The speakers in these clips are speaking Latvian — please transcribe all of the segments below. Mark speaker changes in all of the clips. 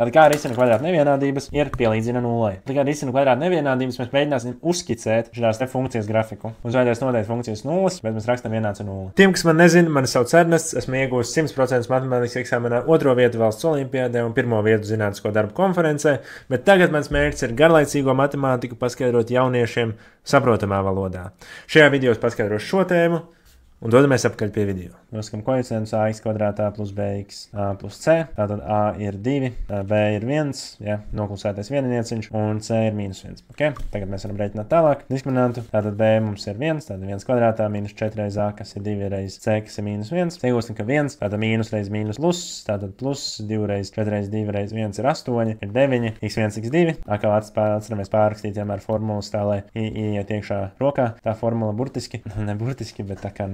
Speaker 1: Tātad kā risina kvadrāta nevienādības ir pielīdzina nullei. Tā kā risina kvadrāta nevienādības mēs mēģināsim uzskicēt šīs funkcijas grafiku. Mums vajadzēs noteikt funkcijas nulles, bet mēs rakstam vienāds un nulli. Tiem, kas man nezina, mani sauc Ernests, esmu iegūst 100% matemātikas eksāmenā 2. vietu valsts olimpiādē un 1. vietu zinātnisko darbu konferencē, bet tagad mans mērķis ir garlaicīgo matemātiku paskaidrot jauniešiem saprotamā valodā. Šajā video es paskaidrošu šo tēmu un dodamies apakaļ pie video. Nosakam koeficientus ax kvadrātā plus bx plus c. Tātad a ir 2, b ir 1, ja, noklusētais vieninieciņš, un c ir -1. Okay? Tagad mēs varam reiķināt tālāk diskriminantu. Tātad b mums ir 1, tātad 1 kvadrātā minus 4 reiz a, kas ir 2 reiz c, kas ir -1. Iegūstam, ka 1, tātad mīnus reiz mīnus plus, tātad plus 2 reiz 4 reiz 2 reiz 1 ir 8, ir 9, x1, x2. Atkal atceramies pārrakstīt vienmēr formulas tā, lai ieiet iekšā rokā. Tā formula burtiski, ne burtiski, bet tā kā,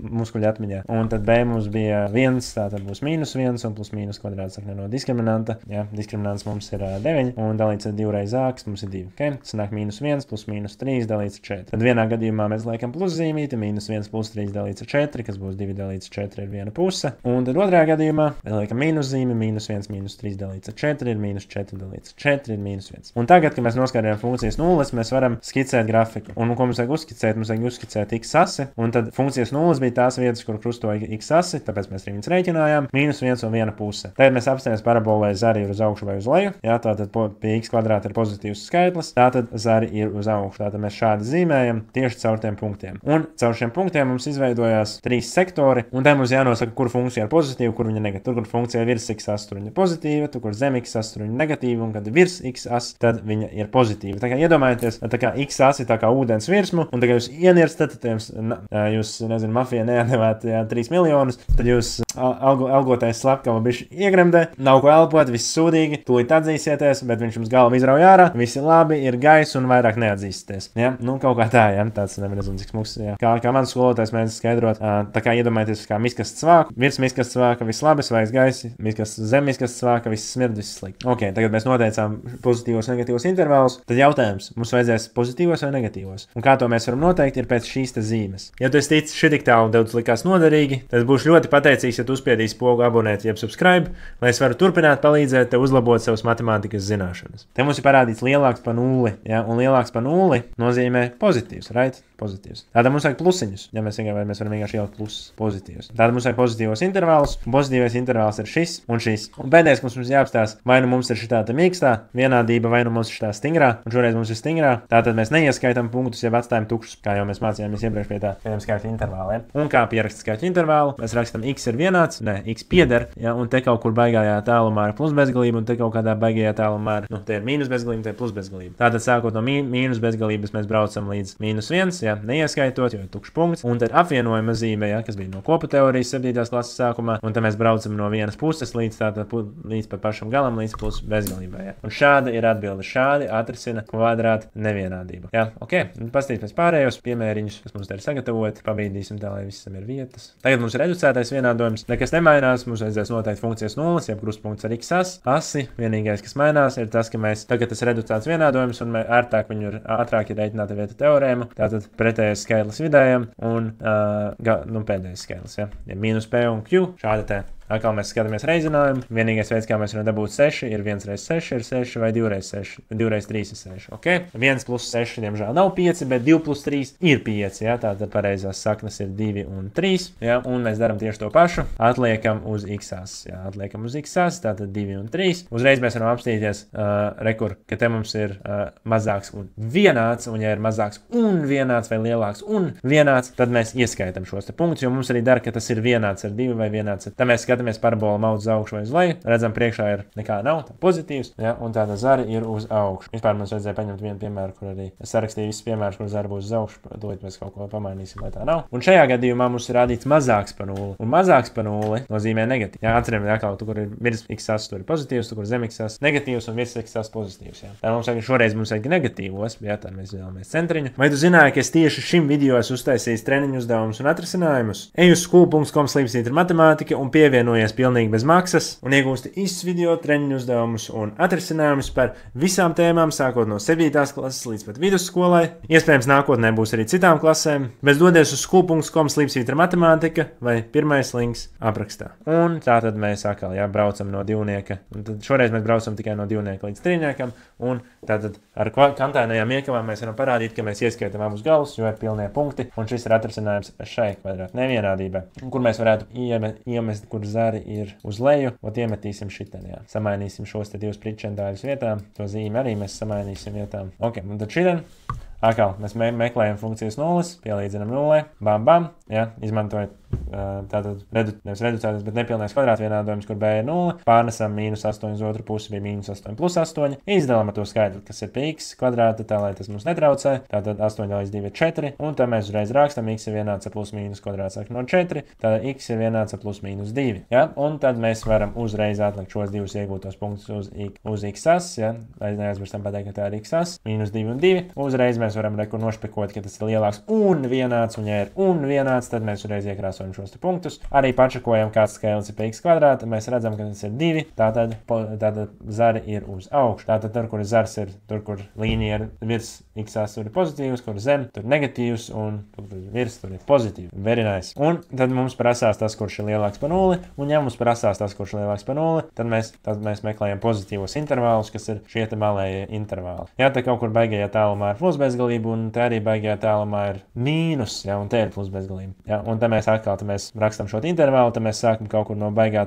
Speaker 1: muskuļu atmiņā. Un tad b mums bija 1, tātad būs -1 un plus mīnus kvadrāts no diskriminanta. Ja, diskriminants mums ir 9 un dalīts ar 2 reiz a, kas mums ir 2. Okay? Sanāk -1 plus -3 dalīts ar 4. Tad vienā gadījumā mēs liekam pluszīmīti, -1 plus 3 dalīts ar 4, kas būs 2 dalīts ar 4 ir viena puse. Un tad otrajā gadījumā liekam mīnuszīmi, -1 minus 3 dalīts ar 4 ir -4 dalīts ar 4 ir -1. Un tagad, kad mēs noskaidrojam funkcijas nulles, mēs varam skicēt grafiku. Un ko mums vajag uzskicēt? Mums vajag uzskicēt x asi, un tad funkcijas nulles bija tās vietas, kur krustoja x asi, tāpēc mēs arī viņus rēķinājām, -1 un viena puse. Tagad mēs apstājamies parabolē, zari ir uz augšu vai uz leju, jā, tātad pie x kvadrāta ir pozitīvs skaitlis, tātad zari ir uz augšu. Tātad mēs šādi zīmējam tieši caur tiem punktiem. Un caur šiem punktiem mums izveidojās 3 sektori, un te mums jānosaka, kur funkcija ir pozitīva, kur viņa negatīva. Tur, kur funkcija ir virs x as, tur viņa ir pozitīva, tur, kur zem x as, tur viņa ir negatīva, un kad virs x as, tad viņa ir pozitīva. Tā kā iedomājieties, tā kā x as ir tā kā ūdens virsmu, un tagad jūs ienirstat, jūs, nezinu, mafija neatdevāt 3 miljonus, tad jūs algotais slepkava bišķi iegremdē, nav ko elpot, viss sūdīgi, tūlīt atzīsieties, bet viņš jums galvu izrauj ārā, visi labi, ir gaiss un vairāk neatzīsieties. Ja? Nu, kaut kā tā, ja? Tāds nezinu, cik smuks, ja? Kā mans skolotājs mēdz skaidrot, tā kā iedomājieties, kā miskastes svāku, virs miskastes svāka viss labi, svaigs gaisi, zem miskastes svāka viss smird, viss slikti. Ok, tagad mēs noteicām pozitīvos, negatīvos intervālus, tad jautājums, mums vajadzēs pozitīvos vai negatīvos? Un kā to mēs varam noteikt, ir pēc šīs te zīmes. Ja tu esi ticis šitik tālu daudz likās noderīgi, tad būšu ļoti pateicīgs, ja tu uzspiedīsi pogu abonēt jeb subscribe, lai es varu turpināt palīdzēt tev uzlabot savas matemātikas zināšanas. Te mums ir parādīts lielāks par nulli, ja? Un lielāks par nulli nozīmē pozitīvs, right? Pozitīvs. Tātad mums vajag plusiņus, ja mēs varam vienkārši ielikt plus pozitīvus. Tātad mums vajag pozitīvos intervālus, un pozitīvais intervāls ir šis un šis. Un pēdējais, kas mums jāapstāsta, vai nu mums ir šitā mīkstā vienādība, vai nu mums ir šitā stingrā, un šoreiz mums ir stingrā. Tātad mēs neieskaitām punktus, ja atstājam tukšus, kā jau mēs mācījāmies iepriekš pie tādiem skaitļu intervāliem. Un kā pierakst skaitļu intervālu, mēs rakstam x ir vienāds, ne, x pieder, ja, un te kaut kur baigajā tālumā ir plus bezgalība, un te kaut kādā baigajā tālumā ir, te ir mīnus bezgalība, te ir plus bezgalība. Tātad sākot no mīnus bezgalības mēs braucam līdz -1, ja, neieskaitot, jo ir tukšs punkts, un tad apvienojuma zīme, ja, kas bija no kopu teorijas 7. klases sākumā, un te mēs braucam no vienas puses līdz pa pašam galam, līdz plus bezgalībai. Ja. Un šāda ir atbilde, šādi atrisina kvadrāta nevienādību. Ja, ok, pastīties pēc pārējos piemēriņus, kas mums te ir sagatavoti, pabīdīsim tā, lai visam ir vietas. Tagad mums ir reducētais vienādojums, nekas nemainās, mums vajadzēs noteikt funkcijas nulles, jeb krustpunkts ar x asi. Vienīgais, kas mainās, ir tas, ka mēs tagad tas reducēts vienādojums, un ātrāk ir rēķināta vieta teorēma, tātad pretējais skaitlis vidējam, un pēdējais skaitlis, ja, minus p un q, šāda te. Atkal mēs skatāmies reizinājumu. Vienīgais veids, kā mēs varam dabūt 6, ir 1 reiz 6 ir 6 vai 2 reiz 6, 2 reiz 3 ir 6. Okay? 1 plus 6, diemžēl, nav 5, bet 2 plus 3 ir 5. Ja? Tātad pareizās saknes ir 2 un 3. Ja? Un mēs darām tieši to pašu. Atliekam uz x as. Ja? Atliekam uz x as, tātad 2 un 3. Uzreiz mēs varam apstīties, ka te mums ir mazāks un vienāds, un ja ir mazāks un vienāds vai lielāks un vienāds, tad mēs ieskaitam šos te punktus, jo mums arī dara, ka tas ir vienāds ar 2 vai vienāds ar. Tā mēs skatāmies parabola maudz uz augšu vai uz leju, redzam, priekšā ir nekā nav, tā pozitīvs, ja, un tāda zari ir uz augšu. Vispār mums vajadzēja paņemt vienu piemēru, kur arī es sarakstīju visus piemērus, kur zari būs uz augšu, tūlīt mēs kaut ko pamainīsim, lai tā nav. Un šajā gadījumā mums ir rādīts mazāks par nulli, un mazāks par nulli nozīmē negatīvu. Jā, atceramies, atkal, tur, kur ir virs x as, tur ir pozitīvs, tur, kur zem x as negatīvs un virs x as pozitīvs. Jā. Tā mums šoreiz mums vajag negatīvos, jā, tā mēs vēlamies centriņu. Vai tu zināji, ka es tieši šim video esmu uztaisījis treniņu uzdevumus un atrisinājumus? Ej uz school.com/matemātika un pievienojies pievienojies pilnīgi bez maksas un iegūsti īsts video treniņu uzdevumus un atrisinājumus par visām tēmām, sākot no 7. klases līdz pat vidusskolai. Iespējams, nākotnē būs arī citām klasēm, bet dodies uz school.com/matemātika vai pirmais links aprakstā. Un tā tad mēs atkal braucam no 2. Un tad šoreiz mēs braucam tikai no 2. līdz 3. Un tātad ar kantainajām iekavām mēs varam parādīt, ka mēs ieskaitam abus galus, jo ir pilnie punkti. Un šis ir atrisinājums šai kvadrāta nevienādībai, kur mēs varētu iemest, kur zari ir uz leju, un iemetīsim šitien. Samainīsim šos te divus pričendāļus vietām, to zīmi arī mēs samainīsim vietām. Ok, un tad šitien atkal mēs meklējam funkcijas nulles, pielīdzinam nullei, bam, bam, izmantojot tātad nevis reducētas, bet nepilnais kvadrāta vienādojums, kur b ir 0, pārnesam -8 uz otru pusi bija -8 plus 8, izdalām ar to skaidru, kas ir pie x kvadrāta, tā lai tas mums netraucē, tātad 8 līdz 2 ir 4, un tā mēs uzreiz rakstam, x ir vienāds ar plus mīnus kvadrāts sāk no 4, tātad x ir vienāds ar plus mīnus 2, un tad mēs varam uzreiz atlikt šos divus iegūtos punktus uz x as, lai neaizmirstam pateikt, ka tā ir x as, -2 un 2, uzreiz mēs varam nošpekot, ka tas ir lielāks un vienāds, un ja ir un vienāds, tad mēs uzreiz iekrāsojam šos te punktus. Arī pačakojam, kāds skaitlis ir pie x kvadrāta, mēs redzam, ka tas ir 2, tātad zari ir uz augšu. Tātad tur, kur zars ir, tur, kur līnija ir virs x-ās, tur ir pozitīvs, kur zem, tur negatīvs, un tur virs, tur ir pozitīvs. Very nice. Un tad mums prasās tas, kurš ir lielāks par 0, un ja mums prasās tas, kurš ir lielāks par 0, tad mēs meklējam pozitīvos intervālus, kas ir šie te malējie intervāli. Tā kaut kur baigajā tālumā ir plusbezgalība, un te arī baigajā tālumā ir mīnus, un te ir plusbezgalība. Un te mēs atkal mēs rakstam šo intervālu, tad mēs sākam kaut kur no baigajā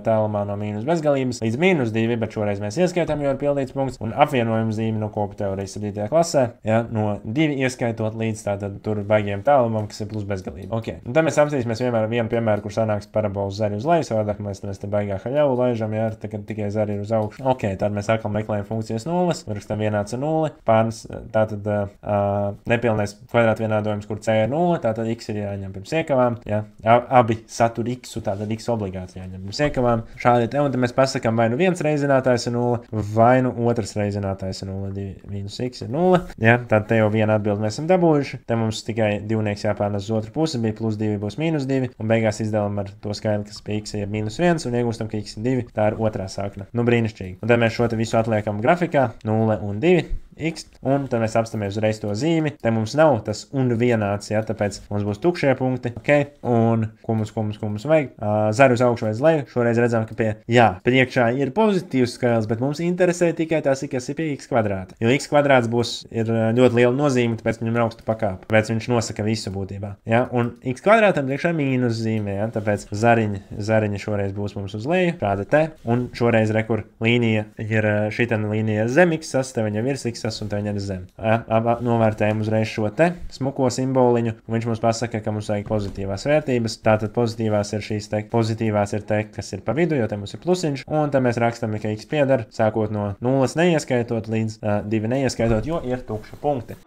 Speaker 1: tālumā no mīnus bezgalības līdz -2, bet šoreiz mēs ieskaitām, jo ir pildīts punkts, un apvienojuma zīme no kopu teorijas 7. klasē, no 2 ieskaitot līdz tātad tur baigajiem tālumam, kas ir plusbezgalība. Okay. Un tad mēs apstīsimies vienu piemēru, kur sanāks parabolas zari uz leju, savādāk mēs te baigā haļavu laižam, tikai zari ir uz augšu. Ok, tad mēs atkal meklējam funkcijas nulles, rakstam vienāds ar 0, pārnes, tātad nepilnais kvadrāta vienādojums, kur c ir 0, tātad x ir jāņem pirms iekavām, abi satur x, tātad x obligāti jāņem pirms iekavām. Šādi te, un te mēs pasakām, vai nu viens reizinātājs ir 0, vai nu otrs reizinātājs ir 0, 2 mīnus x ir 0, tad te jau vienu atbildi mēs esam dabūjuši, te mums tikai divnieks jāpārnes uz otru pusi, bija plus 2 būs mīnus 2, un beigās izdalam ar to skaidru, kas pie x ir mīnus 1, un iegūstam, ka x ir 2, tā ir otrā sakna. Nu, brīnišķīgi. Un tad mēs šo te visu atliekam grafikā, 0 un 2. X, un tad mēs apstāmies uzreiz to zīmi. Te mums nav tas un vienāds, tāpēc mums būs tukšie punkti. Okay? Un ko mums vajag? Zari uz augšu vai uz leju. Šoreiz redzam, ka priekšā ir pozitīvs skaitlis, bet mums interesē tikai tas, kas ir pie x kvadrāta. Jo x kvadrāts ir ļoti liela nozīme, tāpēc viņam ir augsta pakāpe. Tāpēc viņš nosaka visu būtībā. Un x kvadrātam priekšā ir mīnus zīme, tāpēc zariņa šoreiz būs mums uz leju, šāda te. Un šoreiz rekur līnija ir šitana līnija zem x, te viņa virs x, un te viņa ir zem. Novērtējam uzreiz šo te smuko simboliņu, un viņš mums pasaka, ka mums vajag pozitīvās vērtības. Tātad pozitīvās ir šīs te, pozitīvās ir te, kas ir pa vidu, jo te mums ir plusiņš, un te mēs rakstam, ka x piedara, sākot no 0 neieskaitot līdz 2 neieskaitot, jo ir tukši punkti.